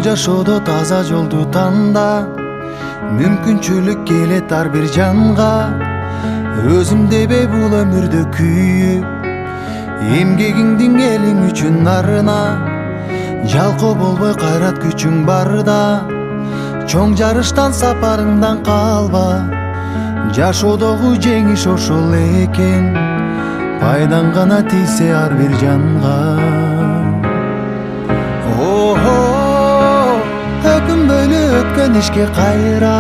жашоодо таза жолду танда, мүмкүнчүлүк келет ар бир жанга. Өзүм дебе бул өмүрдө күйүп, эмгегиңдин элиң үчүн арына. Жалкоо болбой кайрат күчүң барда, чоң жарыштан сапарыңдан калба. Жашоодогу жеңиш ошол экен, пайдаң гана тийсе ар бир жанга. Өкүнбөйлү өткөн ишке кайра,